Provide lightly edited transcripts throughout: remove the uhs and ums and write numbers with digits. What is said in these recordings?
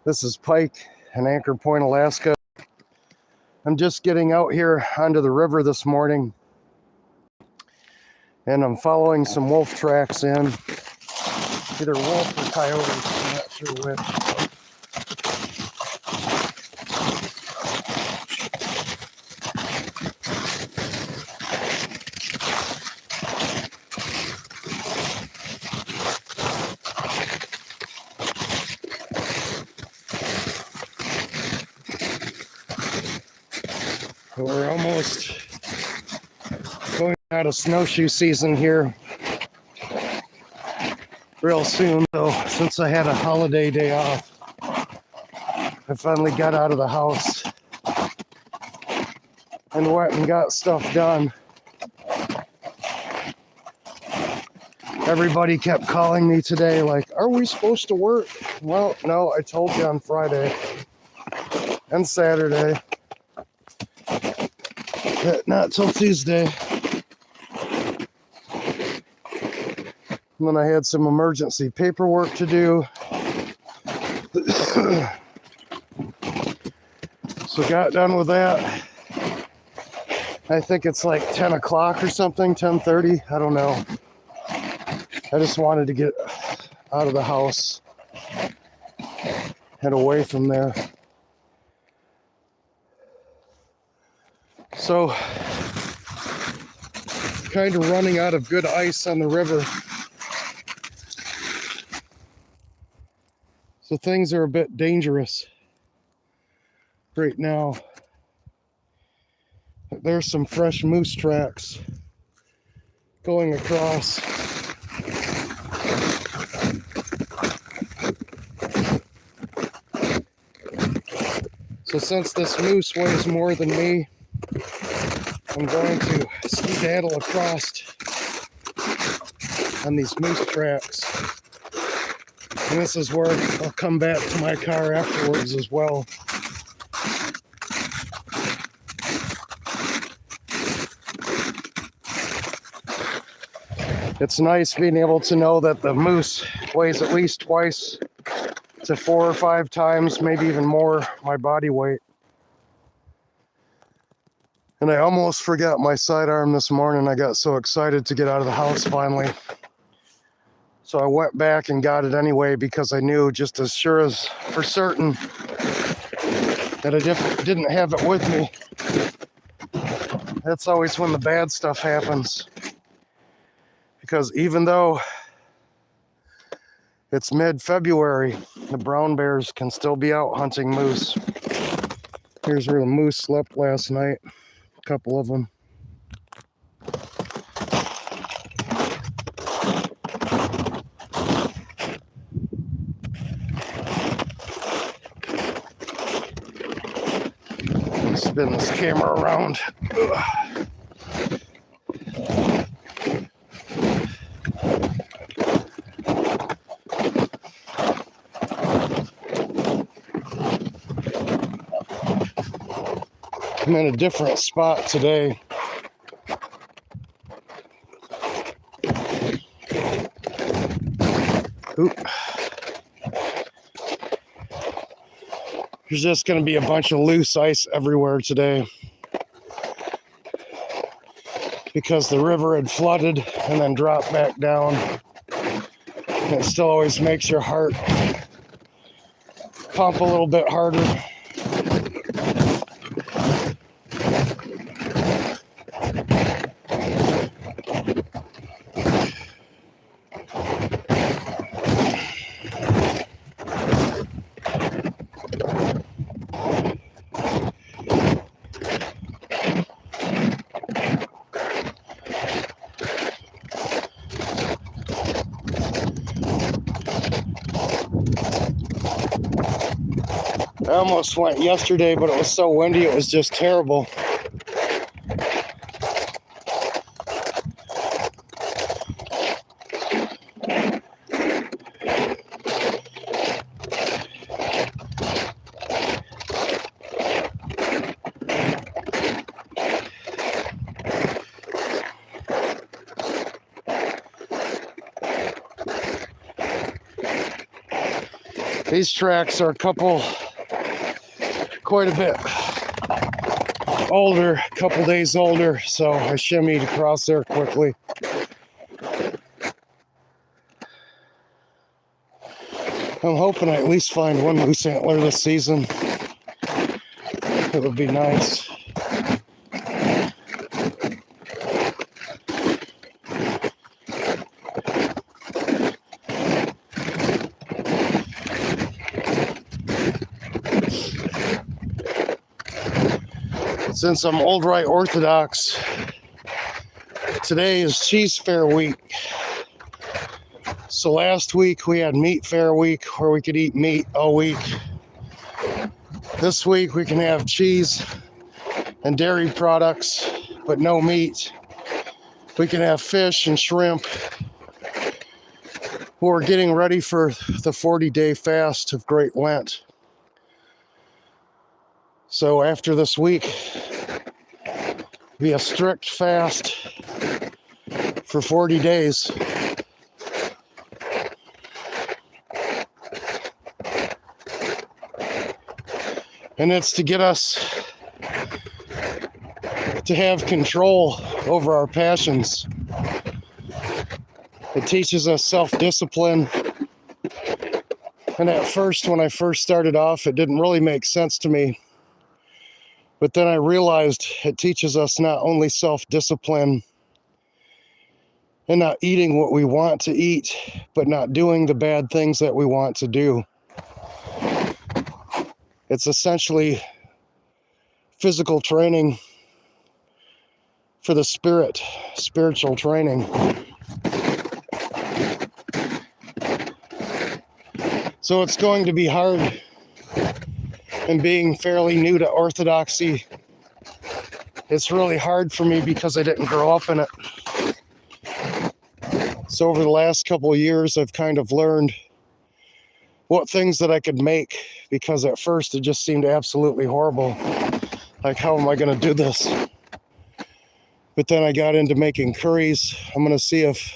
This is Pike in Anchor Point, Alaska. I'm just getting out here onto the river this morning, and I'm following some wolf tracks in. Either wolf or coyotes, I'm not sure which. We're almost going out of snowshoe season here real soon, though, since I had a holiday day off. I finally got out of the house and went and got stuff done. Everybody kept calling me today like, are we supposed to work? Well, no, I told you on Friday and Saturday. Not till Tuesday. And then I had some emergency paperwork to do. So got done with that. I think it's like 10 o'clock or something, 10:30. I don't know. I just wanted to get out of the house and away from there. So, kind of running out of good ice on the river. So things are a bit dangerous right now. There's some fresh moose tracks going across. So since this moose weighs more than me, I'm going to skedaddle across on these moose tracks. And this is where I'll come back to my car afterwards as well. It's nice being able to know that the moose weighs at least twice to 4 or 5 times, maybe even more, my body weight. And I almost forgot my sidearm this morning. I got so excited to get out of the house finally. So I went back and got it anyway because I knew just as sure as for certain that I didn't have it with me. That's always when the bad stuff happens. Because even though it's mid-February, the brown bears can still be out hunting moose. Here's where the moose slept last night. A couple of them. Spin this camera around. Ugh. I'm in a different spot today. Oop. There's just going to be a bunch of loose ice everywhere today because the river had flooded and then dropped back down. And it still always makes your heart pump a little bit harder. I almost went yesterday, but it was so windy, it was just terrible. These tracks are quite a bit older, a couple days older, so I shimmied across there quickly. I'm hoping I at least find one moose antler this season. It would be nice. Since I'm Old Rite Orthodox, today is Cheese Fair week. So last week we had Meat Fair week where we could eat meat all week. This week we can have cheese and dairy products, but no meat. We can have fish and shrimp. We're getting ready for the 40-day fast of Great Lent. So after this week, be a strict fast for 40 days. And it's to get us to have control over our passions. It teaches us self-discipline. And at first, when I first started off, it didn't really make sense to me. But then I realized it teaches us not only self-discipline and not eating what we want to eat, but not doing the bad things that we want to do. It's essentially physical training for the spirit, spiritual training. So it's going to be hard. And being fairly new to Orthodoxy, it's really hard for me because I didn't grow up in it. So over the last couple of years, I've kind of learned what things that I could make, because at first it just seemed absolutely horrible. Like, how am I going to do this? But then I got into making curries. I'm going to see if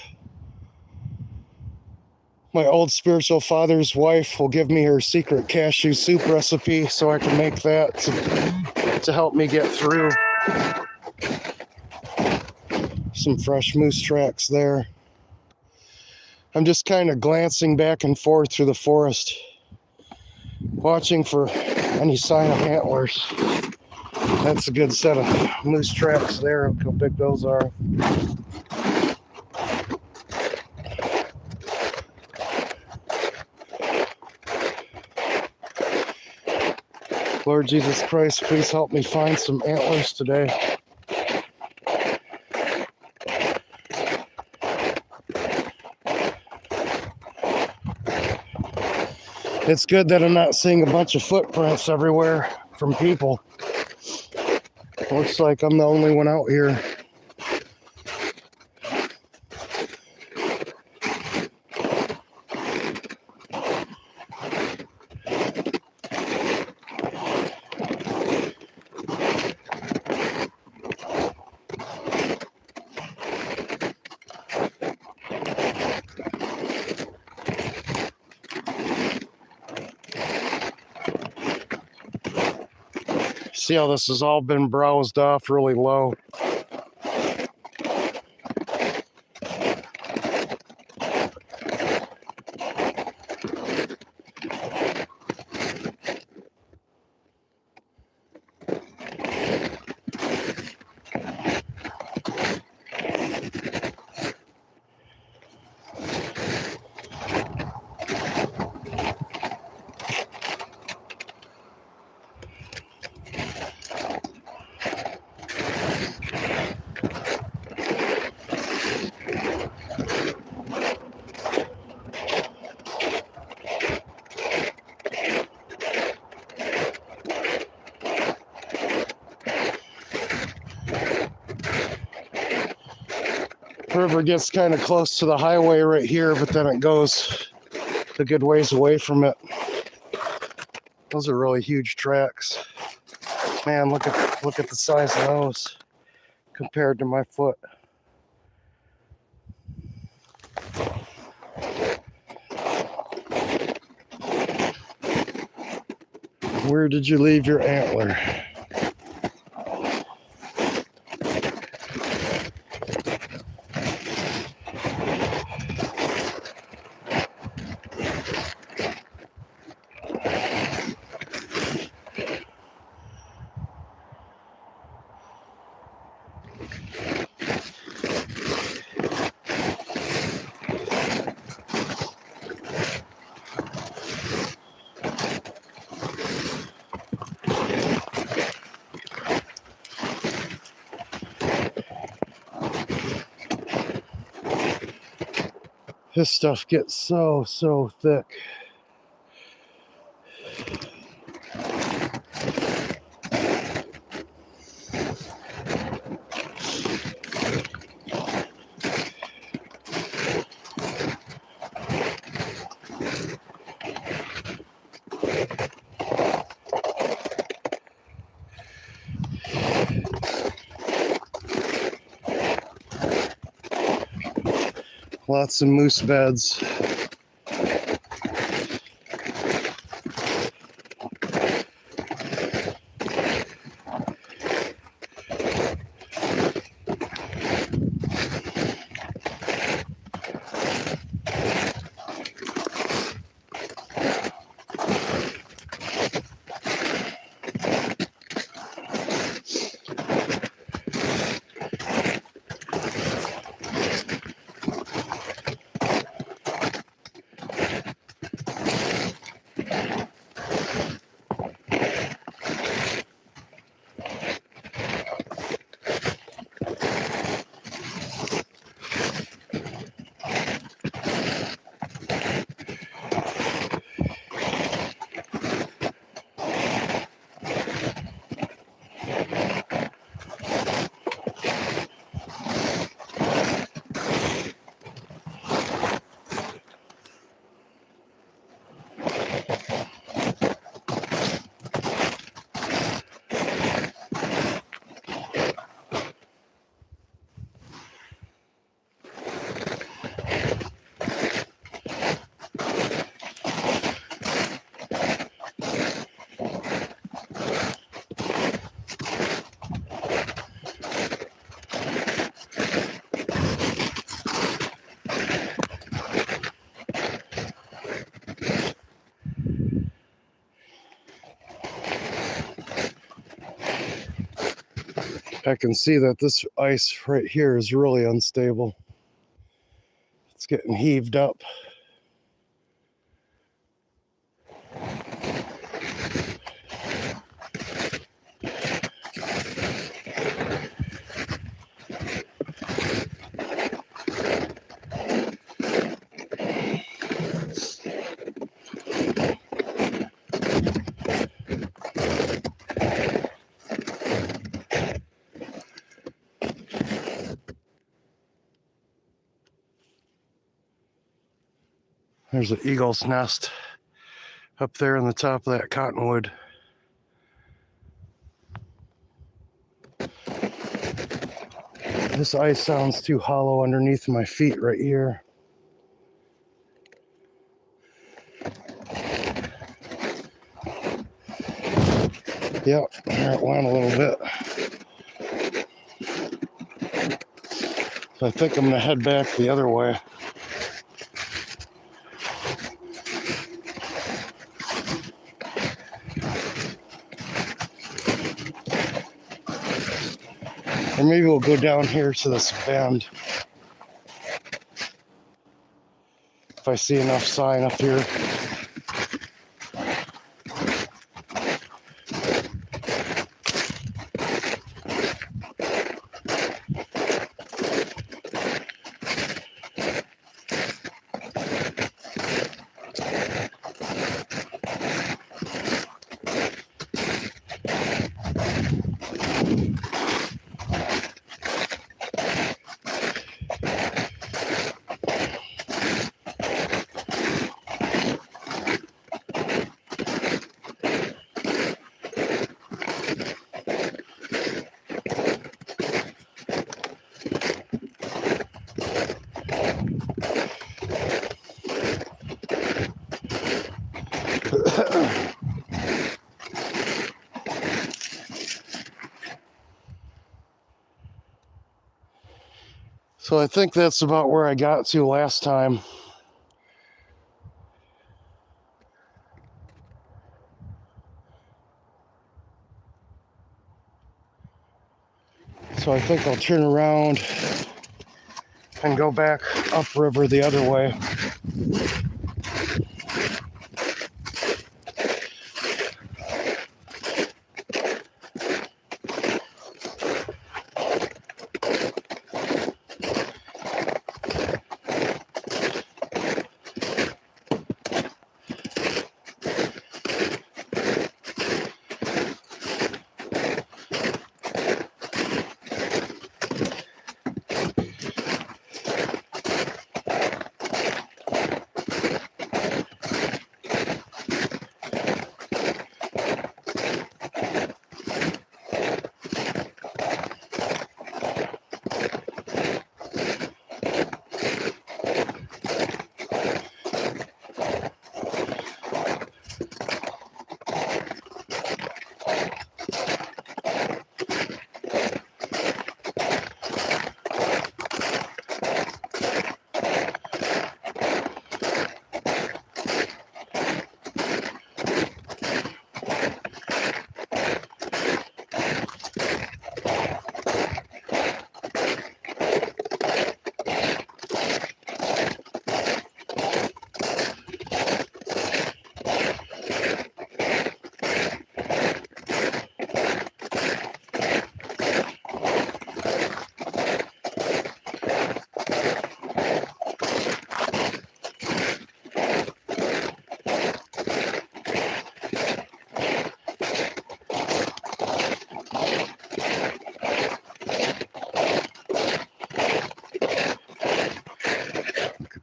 my old spiritual father's wife will give me her secret cashew soup recipe so I can make that to help me get through. Some fresh moose tracks there. I'm just kind of glancing back and forth through the forest, watching for any sign of antlers. That's a good set of moose tracks there. Look how big those are. Lord Jesus Christ, please help me find some antlers today. It's good that I'm not seeing a bunch of footprints everywhere from people. Looks like I'm the only one out here. See how this has all been browsed off really low. River gets kind of close to the highway right here, but then it goes a good ways away from it. Those are really huge tracks. Man, look at the size of those compared to my foot. Where did you leave your antler? This stuff gets so thick. Lots of moose beds. I can see that this ice right here is really unstable. It's getting heaved up. There's an eagle's nest up there on the top of that cottonwood. This ice sounds too hollow underneath my feet right here. Yep, there it went a little bit. So I think I'm gonna head back the other way. Or maybe we'll go down here to this bend. If I see enough sign up here. So I think that's about where I got to last time. So I think I'll turn around and go back upriver the other way.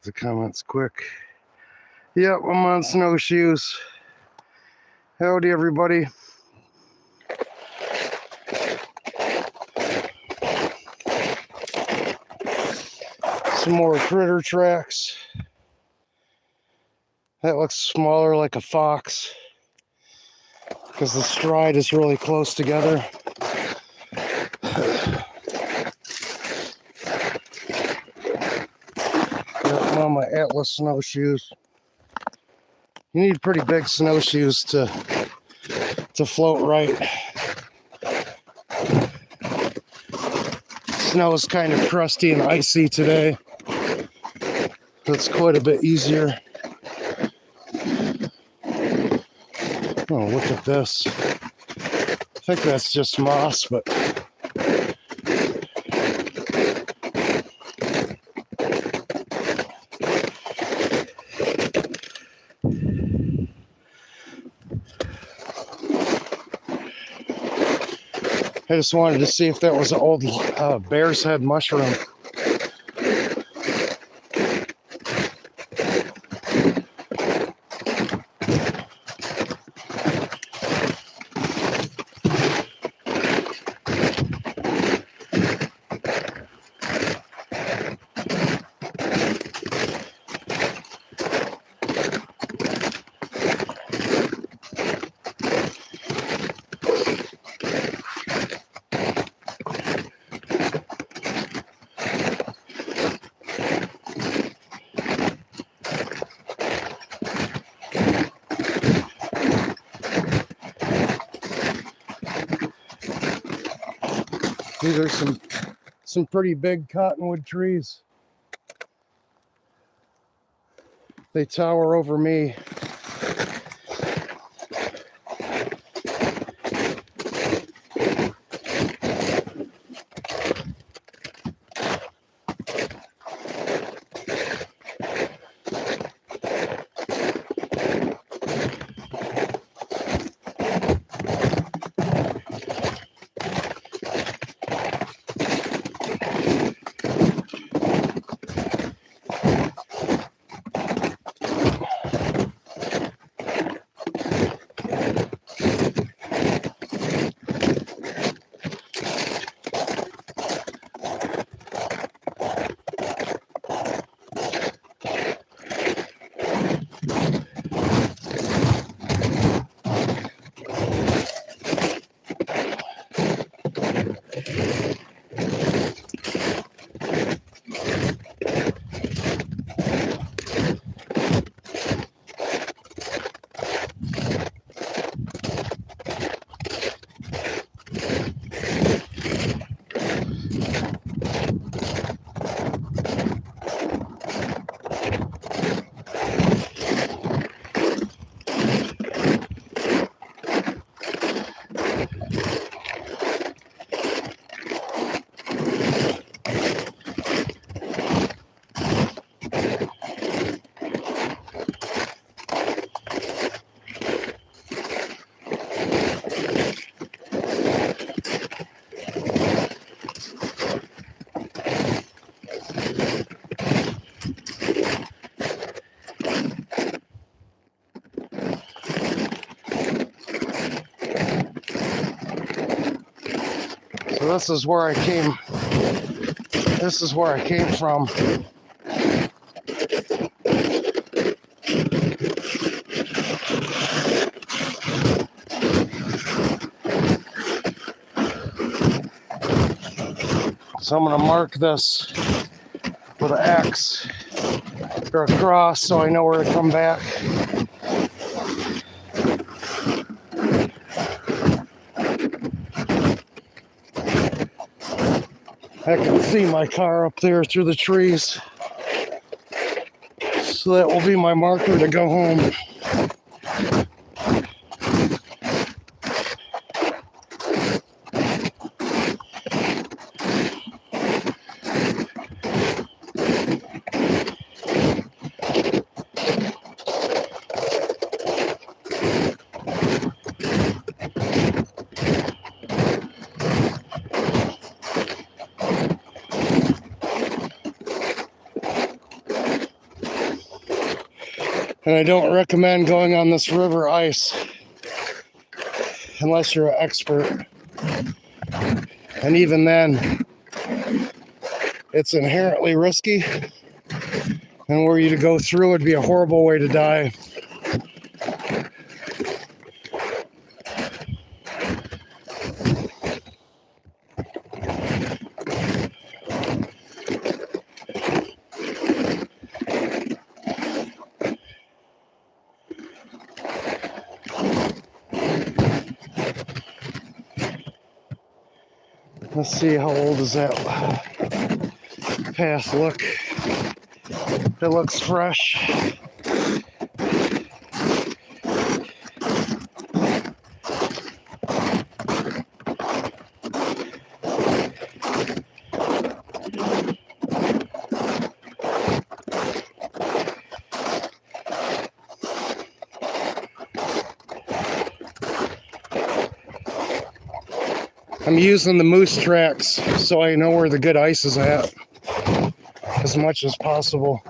The comments quick. Yep, I'm on snowshoes. Howdy, everybody. Some more critter tracks. That looks smaller, like a fox, because the stride is really close together. I'm on my Atlas snowshoes. You need pretty big snowshoes to float right. Snow is kind of crusty and icy today. It's quite a bit easier. Oh, look at this. I think that's just moss, but I just wanted to see if that was an old bear's head mushroom. These are some pretty big cottonwood trees. They tower over me. So this is where I came. This is where I came from. So I'm gonna mark this with an X or a cross so I know where to come back. I can see my car up there through the trees. So that will be my marker to go home. And I don't recommend going on this river ice unless you're an expert. And even then, it's inherently risky. And were you to go through, it'd be a horrible way to die. Let's see, how old does that path look? It looks fresh. I'm using the moose tracks so I know where the good ice is at as much as possible.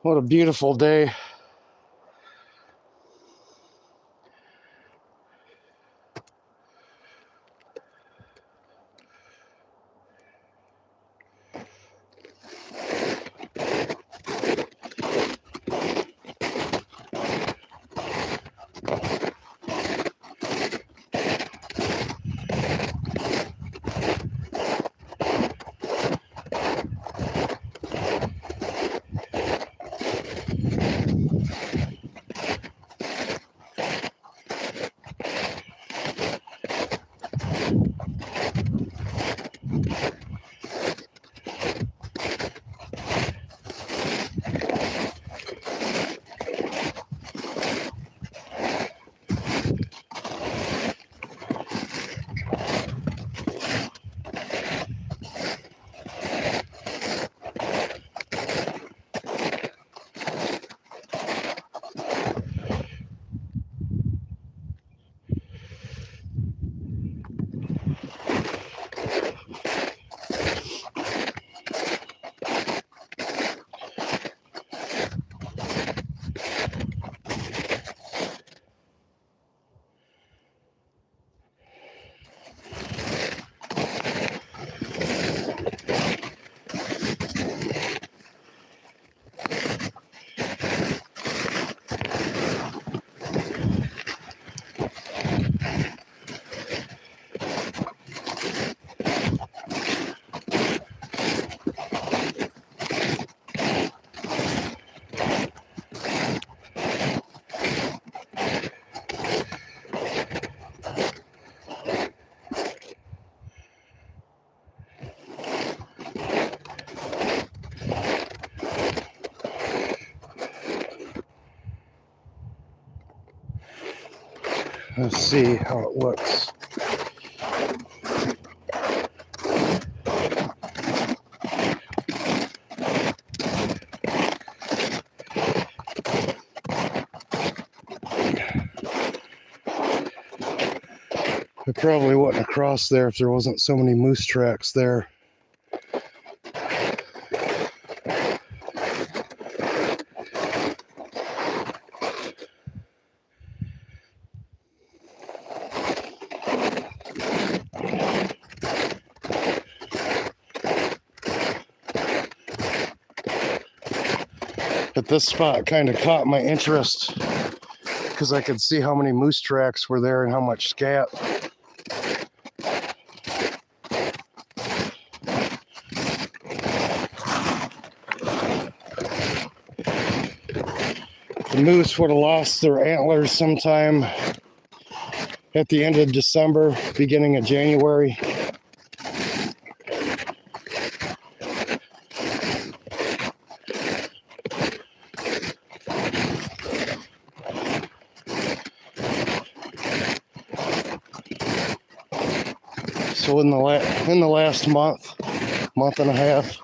What a beautiful day. Let's see how it looks. I probably wouldn't have crossed there if there wasn't so many moose tracks there. But this spot kind of caught my interest because I could see how many moose tracks were there and how much scat. The moose would have lost their antlers sometime at the end of December, beginning of January. So in the last month and a half,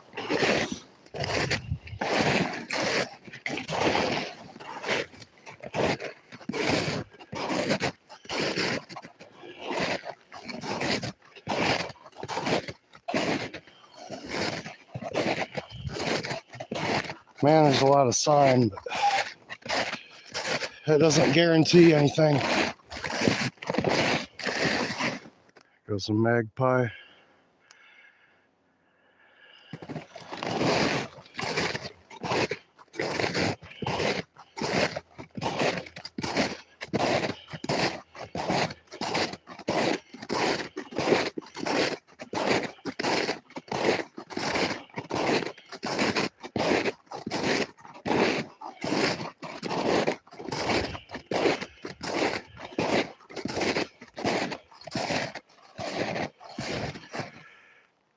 man, there's a lot of sign, but that doesn't guarantee anything. Goes a magpie.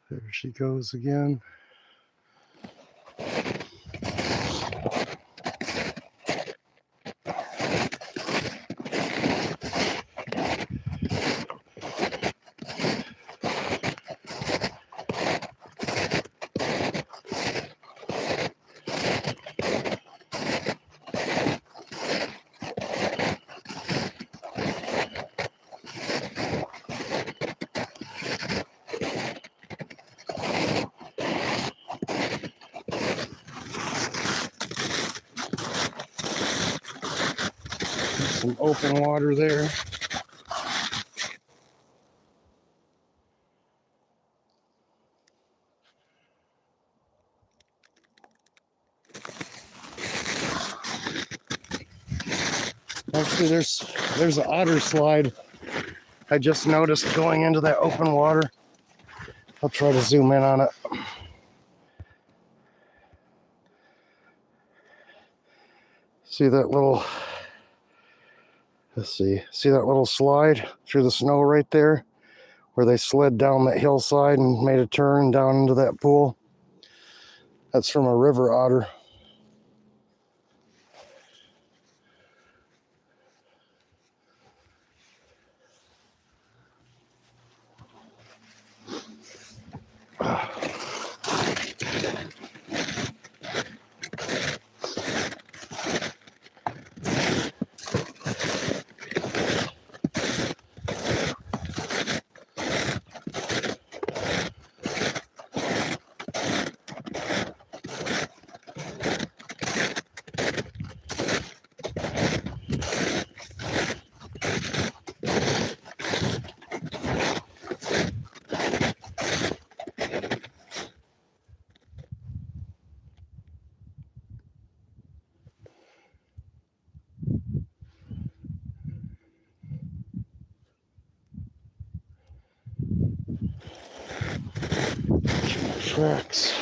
There she goes again. Some open water there. Actually, there's an otter slide I just noticed going into that open water. I'll try to zoom in on it. See that little, see that little slide through the snow right there where they slid down that hillside and made a turn down into that pool? That's from a river otter. Tracks.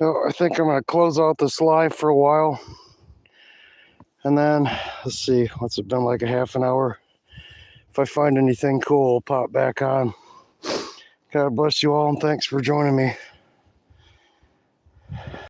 So I think I'm going to close out this live for a while. And then, let's see, what's it been, like a half an hour? If I find anything cool, I'll pop back on. God bless you all, and thanks for joining me.